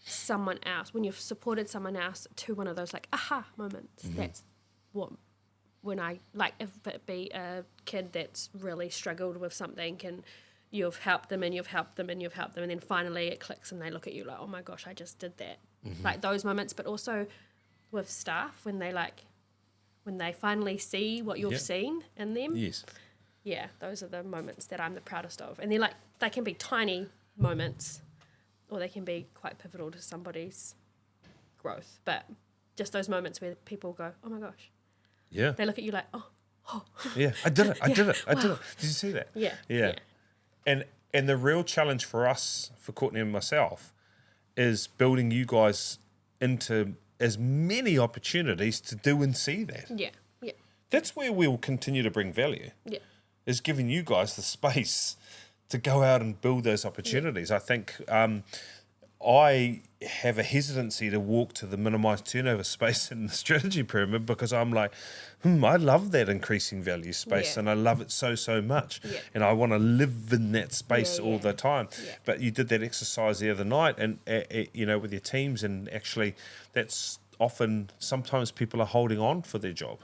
someone else, when you've supported someone else to one of those like aha moments. That's when I like, if it be a kid that's really struggled with something and you've helped them and you've helped them and you've helped them, and then finally it clicks and they look at you like, oh my gosh, I just did that. Like those moments, but also with staff when they finally see what you've seen in them. Yes. Yeah, those are the moments that I'm the proudest of. And they're like, they can be tiny moments or they can be quite pivotal to somebody's growth. But just those moments where people go, oh my gosh. Yeah. They look at you like, oh. Yeah, I did it. I did it. Did you see that? Yeah. And the real challenge for us, for Courtney and myself, is building you guys into as many opportunities to do and see that. Yeah. That's where we'll continue to bring value. Yeah. Is giving you guys the space to go out and build those opportunities. I think I have a hesitancy to walk to the minimised turnover space in the strategy pyramid, because I'm like, I love that increasing value space and I love it so much. Yeah. And I want to live in that space all the time. Yeah. But you did that exercise the other night and, with your teams, and actually that's often, sometimes people are holding on for their job.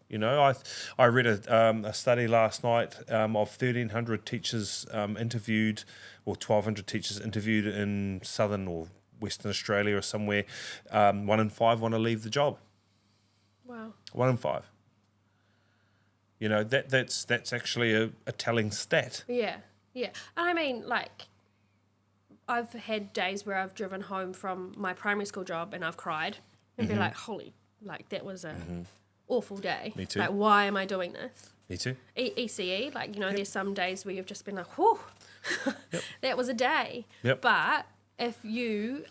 You know, I read a study last night of 1,300 teachers interviewed, or 1,200 teachers interviewed in Southern or Western Australia or somewhere. 1 in 5 want to leave the job. Wow. 1 in 5. You know, that's actually a telling stat. Yeah. And I mean, like, I've had days where I've driven home from my primary school job and I've cried and be like, holy, like that was a awful day. Me too. Like, why am I doing this? Me too. ECE, like, you know, there's some days where you've just been like, whew, that was a day. Yep. But if your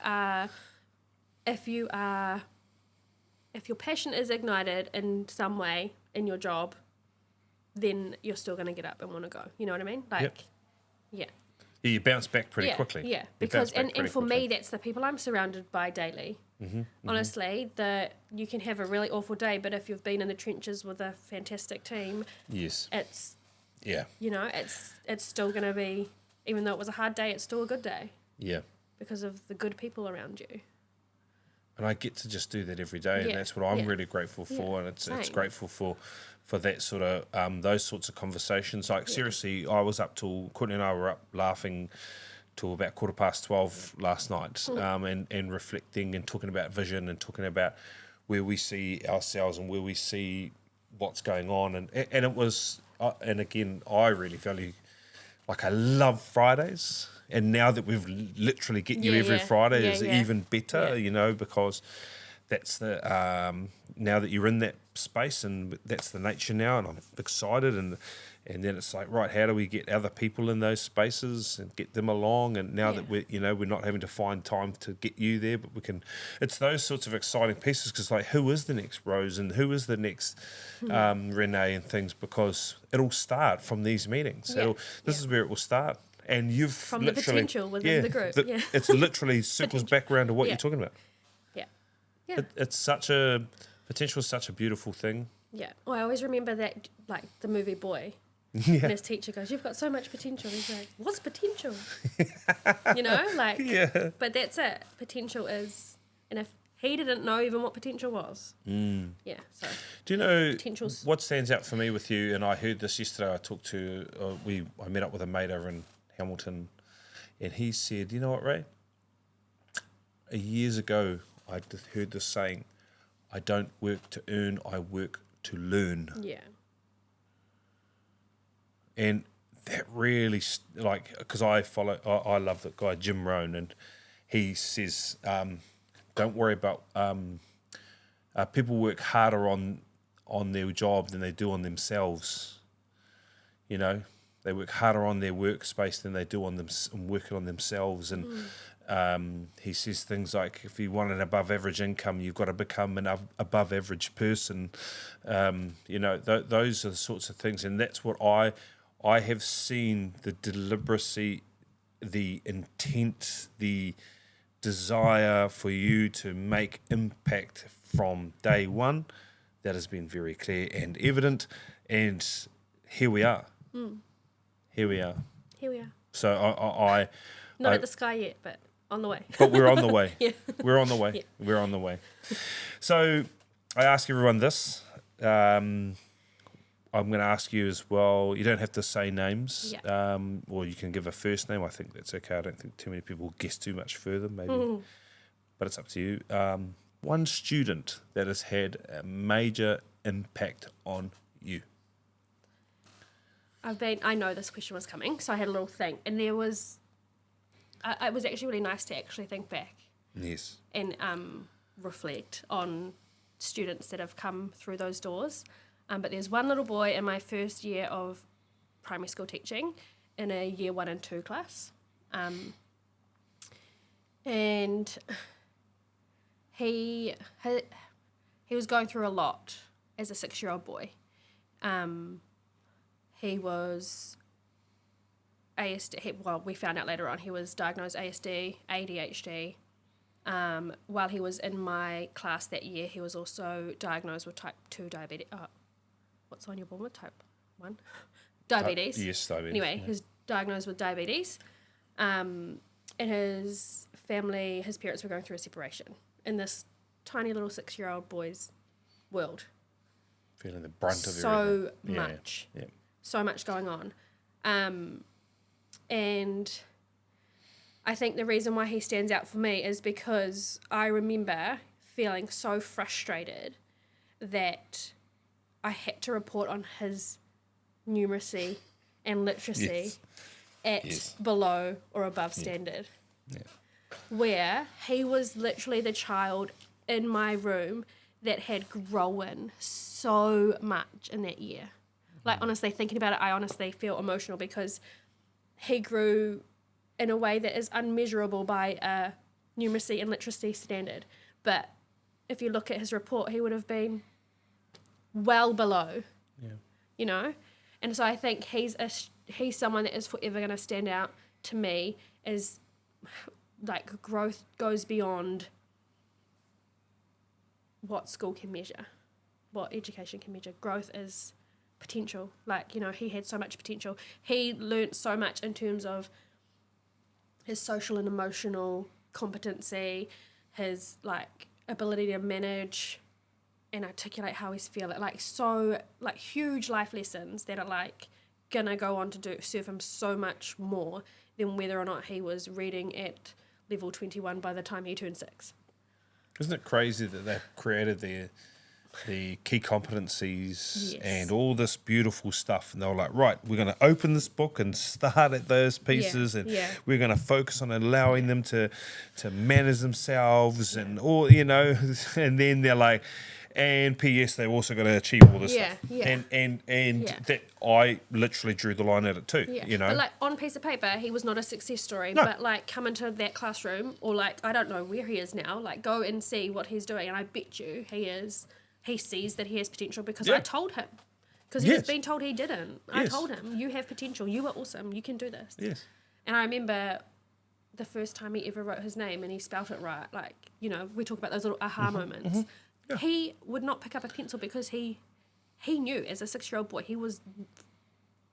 passion is ignited in some way in your job, then you're still going to get up and want to go. You know what I mean? Like, Yeah, you bounce back pretty quickly. Yeah, because and for me, that's the people I'm surrounded by daily. Honestly, you can have a really awful day, but if you've been in the trenches with a fantastic team, Yes. it's Yeah. you know, it's still going to be, even though it was a hard day, it's still a good day Yeah. because of the good people around you. And I get to just do that every day, and Yeah. that's what I'm Yeah. really grateful for. And it's Same. grateful for that sort of those sorts of conversations. Like seriously, I was up till Courtney and I were up laughing till about 12:15 last night, and reflecting and talking about vision and talking about where we see ourselves and where we see what's going on. And it was, and again, I really value, like I love Fridays. And now that we've literally get you every Friday is even better, you know, because that's the now that you're in that space, and that's the nature now, and I'm excited, and then it's like, right, how do we get other people in those spaces and get them along? And now that we're not having to find time to get you there, but we can. It's those sorts of exciting pieces, because like, who is the next Rose and who is the next Renee and things, because it'll start from these meetings. This is where it will start. And you've From literally, the potential within the group. It's literally circles back around to what you're talking about. Yeah. Yeah. It's potential is such a beautiful thing. Yeah. Well, I always remember that, like the movie Boy. And his teacher goes, "You've got so much potential." He's like, "What's potential?" You know, like. Yeah. But that's it. Potential is, and if he didn't know even what potential was. Yeah. So. Do you know Potentials. what stands out for me with you? And I heard this yesterday. I talked to I met up with a mate over in Hamilton, and he said, "You know what, Ray? Years ago, I heard this saying, I don't work to earn, I work to learn." Yeah. And that really, because I love that guy, Jim Rohn, and he says, don't worry about, people work harder on their job than they do on themselves. You know, they work harder on their workspace than they do on them working on themselves. And he says things like, if you want an above average income, you've got to become an above average person. You know, those are the sorts of things. And that's what I have seen, the deliberacy, the intent, the desire for you to make impact from day one. That has been very clear and evident. And here we are. Here we are. Here we are. So I Not at the sky yet, but on the way. But we're on the way. Yeah. We're on the way. Yeah. We're on the way. So I ask everyone this. I'm going to ask you as well. You don't have to say names, or you can give a first name. I think that's okay. I don't think too many people will guess too much further, maybe. But it's up to you. One student that has had a major impact on you. I know this question was coming, so I had a little think, and there was. It was actually really nice to actually think back. Yes. And reflect on students that have come through those doors. But there's one little boy in my first year of primary school teaching in a year 1 and 2 class. And he was going through a lot as a 6-year-old boy. He was ASD, we found out later on he was diagnosed ASD, ADHD. While he was in my class that year, he was also diagnosed with type 2 diabetes. What's on your born with? Type 1? Diabetes. Yes, diabetes. Anyway, he was diagnosed with diabetes. And his family, his parents were going through a separation in this tiny little 6-year-old boy's world. Feeling the brunt of so everything. much. Yeah. So much going on. And I think the reason why he stands out for me is because I remember feeling so frustrated that I had to report on his numeracy and literacy at below or above standard. Yeah. Where he was literally the child in my room that had grown so much in that year. Like, honestly, thinking about it, I honestly feel emotional because he grew in a way that is unmeasurable by a numeracy and literacy standard. But if you look at his report, he would have been well below, you know? And so I think he's someone that is forever going to stand out to me as, like, growth goes beyond what school can measure, what education can measure. Growth is potential. Like, you know, he had so much potential. He learnt so much in terms of his social and emotional competency, his, like, ability to manage and articulate how he's feeling, like so, like huge life lessons that are like gonna go on to serve him so much more than whether or not he was reading at level 21 by the time he turned 6. Isn't it crazy that they've created the key competencies Yes. and all this beautiful stuff, and they were like, right, we're going to open this book and start at those pieces, and we're going to focus on allowing them to manage themselves and all, you know, and then they're like, and P.S. they've also got to achieve all this stuff. And that I literally drew the line at it too, you know. But like on piece of paper, he was not a success story. No. But like come into that classroom, or like I don't know where he is now. Like go and see what he's doing, and I bet you he is. He sees that he has potential because I told him. Because he was being told he didn't. I told him, you have potential. You are awesome. You can do this. Yes. And I remember the first time he ever wrote his name and he spelt it right. Like, you know, we talk about those little aha moments. Mm-hmm. Yeah. He would not pick up a pencil because he knew as a 6-year-old boy he was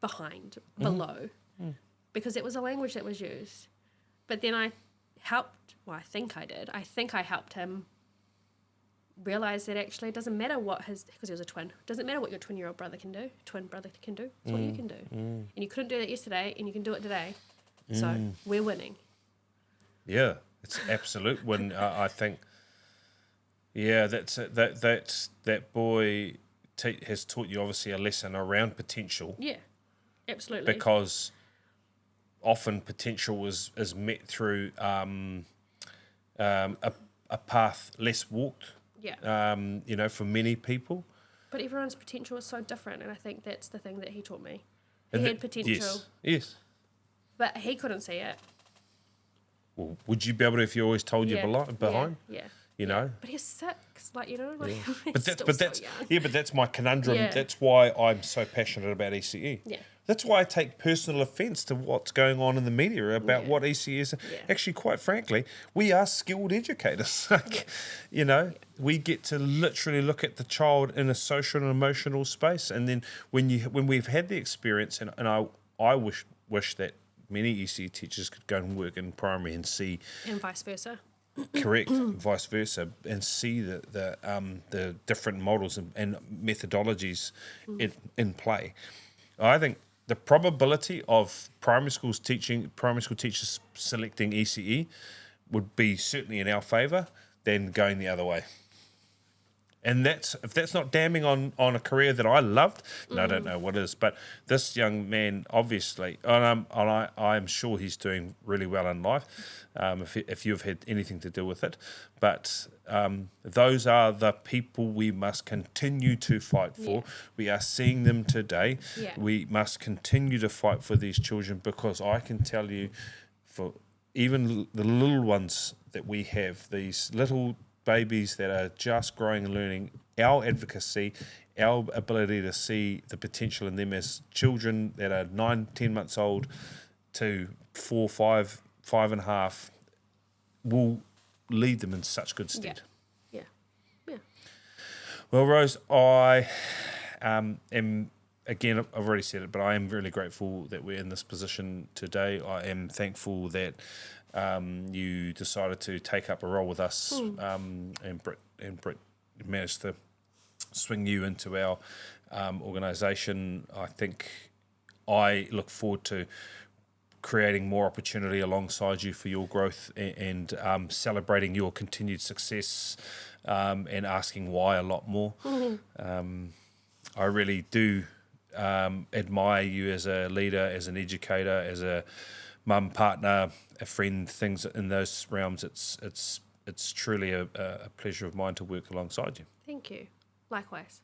behind, below, because it was a language that was used. But then I helped, well, I think I did. I think I helped him realize that actually it doesn't matter what because he was a twin, it doesn't matter what your twin brother can do. It's what you can do. And you couldn't do that yesterday and you can do it today. So we're winning. Yeah, it's absolute win. I think, that boy has taught you obviously a lesson around potential. Yeah, absolutely. Because often potential is met through a path less walked. Yeah. You know, for many people. But everyone's potential is so different, and I think that's the thing that he taught me. He had potential. Yes. But he couldn't see it. Well, would you be able to if you always told you behind? Yeah. You know? But he's 6, like, you know, like but that's my conundrum. Yeah. That's why I'm so passionate about ECE. Yeah. That's why I take personal offence to what's going on in the media about what ECE is. Yeah. Actually, quite frankly, we are skilled educators. You know, we get to literally look at the child in a social and emotional space, and then when we've had the experience, and I wish that many ECE teachers could go and work in primary and see, and vice versa. Correct, vice versa, and see the different models and methodologies in play. I think the probability of primary school teachers selecting ECE would be certainly in our favour than going the other way. And if that's not damning on a career that I loved, I don't know what is. But this young man, obviously, and I'm sure he's doing really well in life, if you've had anything to do with it. But those are the people we must continue to fight for. Yeah. We are seeing them today. Yeah. We must continue to fight for these children, because I can tell you, for even the little ones that we have, these little babies that are just growing and learning, our advocacy, our ability to see the potential in them as children that are 9-10 months old to 4, 5, 5.5 will lead them in such good stead. Yeah. Well, Rose, I am, again, I've already said it, but I am really grateful that we're in this position today. I am thankful that you decided to take up a role with us, and Britt managed to swing you into our organisation. I think I look forward to creating more opportunity alongside you for your growth and celebrating your continued success, and asking why a lot more. I really do admire you as a leader, as an educator, as a mum, partner, a friend, things in those realms. It's truly a pleasure of mine to work alongside you. Thank you. Likewise.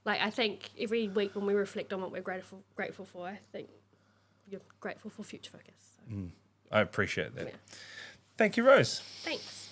I think every week when we reflect on what we're grateful for, I think you're grateful for Future Focus. So. I appreciate that. Yeah. Thank you, Rose. Thanks.